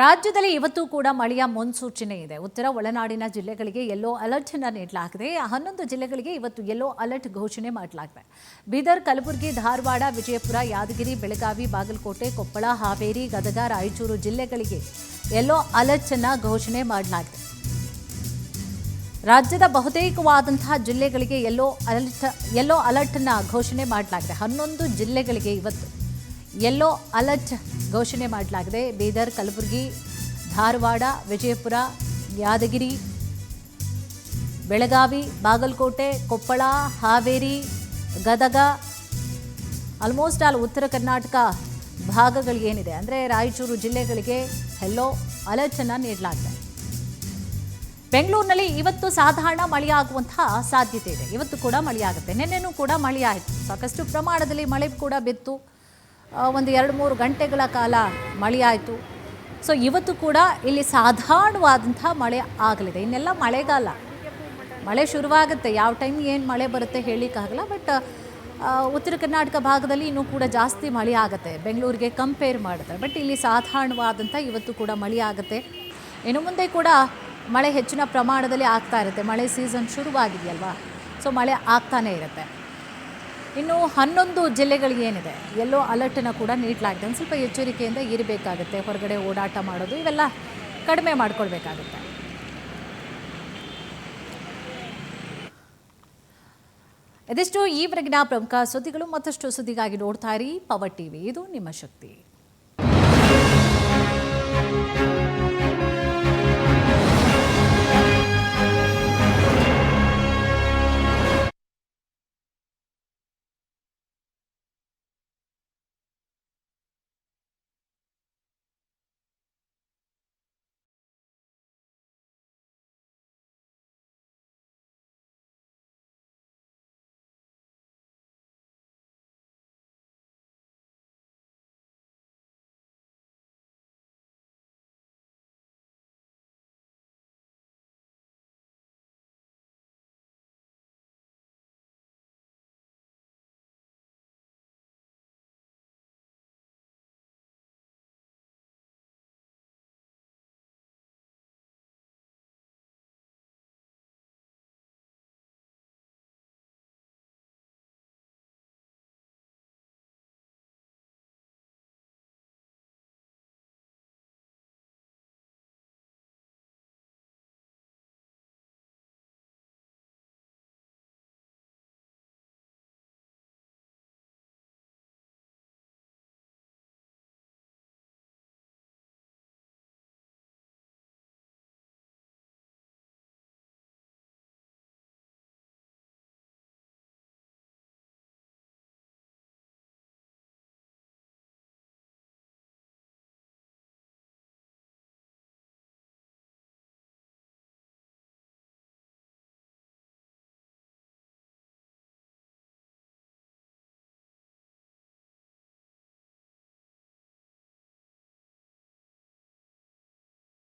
ರಾಜ್ಯದಲ್ಲಿ ಇವತ್ತು ಕೂಡ ಮಳೆಯ ಮುನ್ಸೂಚನೆ ಇದೆ. ಉತ್ತರ ಒಳನಾಡಿನ ಜಿಲ್ಲೆಗಳಿಗೆ ಯೆಲ್ಲೋ ಅಲರ್ಟ್ ಅನ್ನು ನೀಡಲಾಗಿದೆ. 11 ಜಿಲ್ಲೆಗಳಿಗೆ ಇವತ್ತು ಯೆಲ್ಲೋ ಅಲರ್ಟ್ ಘೋಷಣೆ ಮಾಡಲಾಗಿದೆ. ಬೀದರ್, ಕಲಬುರಗಿ, ಧಾರವಾಡ, ವಿಜಯಪುರ, ಯಾದಗಿರಿ, ಬೆಳಗಾವಿ, ಬಾಗಲಕೋಟೆ, ಕೊಪ್ಪಳ, ಹಾವೇರಿ, ಗದಗ, ರಾಯಚೂರು ಜಿಲ್ಲೆಗಳಿಗೆ ಯೆಲ್ಲೋ ಅಲರ್ಟ್ ಅನ್ನು ಘೋಷಣೆ ಮಾಡಲಾಗಿದೆ. ರಾಜ್ಯದ ಬಹುತೇಕವಾದಂತಹ ಜಿಲ್ಲೆಗಳಿಗೆ ಯೆಲ್ಲೋ ಅಲರ್ಟ್ ಅನ್ನು ಘೋಷಣೆ ಮಾಡಲಾಗಿದೆ. 11 ಜಿಲ್ಲೆಗಳಿಗೆ ಇವತ್ತು ಯೆಲ್ಲೋ ಅಲರ್ಟ್ ಘೋಷಣೆ ಮಾಡಲಾಗಿದೆ. ಬೀದರ್, ಕಲಬುರಗಿ, ಧಾರವಾಡ, ವಿಜಯಪುರ, ಯಾದಗಿರಿ, ಬೆಳಗಾವಿ, ಬಾಗಲಕೋಟೆ, ಕೊಪ್ಪಳ, ಹಾವೇರಿ, ಗದಗ, ಆಲ್ಮೋಸ್ಟ್ ಆಲ್ ಉತ್ತರ ಕರ್ನಾಟಕ ಭಾಗಗಳಿಗೇನಿದೆ ಅಂದರೆ ರಾಯಚೂರು ಜಿಲ್ಲೆಗಳಿಗೆ ಯೆಲ್ಲೋ ಅಲರ್ಟ್ ಅನ್ನು ನೀಡಲಾಗಿದೆ. ಬೆಂಗಳೂರಿನಲ್ಲಿ ಇವತ್ತು ಸಾಧಾರಣ ಮಳೆಯಾಗುವಂತಹ ಸಾಧ್ಯತೆ ಇದೆ. ಇವತ್ತು ಕೂಡ ಮಳೆಯಾಗುತ್ತೆ. ನಿನ್ನೆನೂ ಕೂಡ ಮಳೆಯಾಯಿತು. ಸಾಕಷ್ಟು ಪ್ರಮಾಣದಲ್ಲಿ ಮಳೆ ಕೂಡ ಬಿತ್ತು. ಒಂದು 2-3 ಗಂಟೆಗಳ ಕಾಲ ಮಳೆಯಾಯಿತು. ಸೊ ಇವತ್ತು ಕೂಡ ಇಲ್ಲಿ ಸಾಧಾರಣವಾದಂಥ ಮಳೆ ಆಗಲಿದೆ. ಇನ್ನೆಲ್ಲ ಮಳೆಗಾಲ, ಮಳೆ ಶುರುವಾಗುತ್ತೆ. ಯಾವ ಟೈಮ್ ಏನು ಮಳೆ ಬರುತ್ತೆ ಹೇಳಲಿಕ್ಕಾಗಲ್ಲ. ಬಟ್ ಉತ್ತರ ಕರ್ನಾಟಕ ಭಾಗದಲ್ಲಿ ಇನ್ನೂ ಕೂಡ ಜಾಸ್ತಿ ಮಳೆ ಆಗುತ್ತೆ ಬೆಂಗಳೂರಿಗೆ ಕಂಪೇರ್ ಮಾಡಿದ್ರೆ. ಬಟ್ ಇಲ್ಲಿ ಸಾಧಾರಣವಾದಂಥ ಇವತ್ತು ಕೂಡ ಮಳೆ ಆಗುತ್ತೆ. ಇನ್ನು ಮುಂದೆ ಕೂಡ ಮಳೆ ಹೆಚ್ಚಿನ ಪ್ರಮಾಣದಲ್ಲಿ ಆಗ್ತಾ ಇರುತ್ತೆ. ಮಳೆ ಸೀಸನ್ ಶುರುವಾಗಿದೆಯಲ್ವಾ, ಸೊ ಮಳೆ ಆಗ್ತಾನೇ ಇರುತ್ತೆ. ಇನ್ನು 11 ಜಿಲ್ಲೆಗಳಿಗೆ ಏನಿದೆ ಯೆಲ್ಲೋ ಅಲರ್ಟನ್ನು ಕೂಡ ನೀಡಲಾಗಿದೆ. ಒಂದು ಸ್ವಲ್ಪ ಎಚ್ಚರಿಕೆಯಿಂದ ಇರಬೇಕಾಗುತ್ತೆ. ಹೊರಗಡೆ ಓಡಾಟ ಮಾಡೋದು ಇವೆಲ್ಲ ಕಡಿಮೆ ಮಾಡಿಕೊಳ್ಬೇಕಾಗುತ್ತೆ. ಇದಿಷ್ಟು ಈವರೆಗಿನ ಪ್ರಮುಖ ಸುದ್ದಿಗಳು. ಮತ್ತಷ್ಟು ಸುದ್ದಿಗಾಗಿ ನೋಡ್ತಾ ಇರಿ ಪವರ್ ಟಿವಿ. ಇದು ನಿಮ್ಮ ಶಕ್ತಿ.